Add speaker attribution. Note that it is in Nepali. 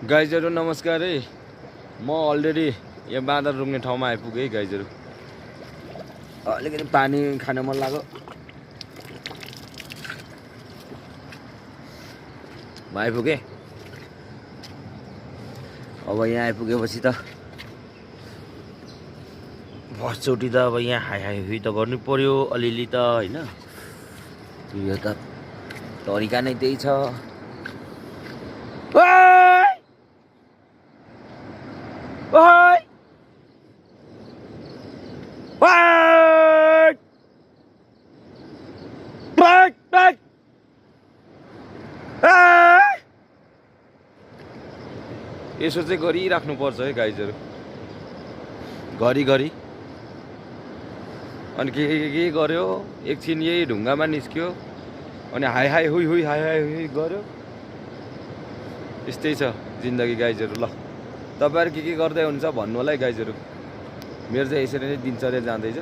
Speaker 1: गाइजहरू नमस्कार है। म अलरेडी यहाँ बाँदर रुङ्ने ठाउँमा आइपुगेँ है गाइजहरू। अलिकति पानी खान मन लाग्यो। म आइपुगेँ। अब यहाँ आइपुगेपछि त फर्स्टचोटि त अब यहाँ हाई हाई हुई त गर्नु पर्यो अलिअलि त होइन। यो त तरिका नै त्यही छ। ओइ ओइ बैक बैक यसो चाहिँ गरिराख्नु पर्छ है गाइजहरू, घरिघरि। अनि के गर्यो, एकछिन यही ढुङ्गामा निस्क्यो अनि हाई हाई हुई हुई हाई हाई हुई गर्यो। यस्तै छ जिन्दगी गाइजहरू। ल तपाईँहरू के गर्दै हुन्छ भन्नु होला है गाइजहरू। मेरो चाहिँ यसरी नै दिनचर्या जाँदैछ।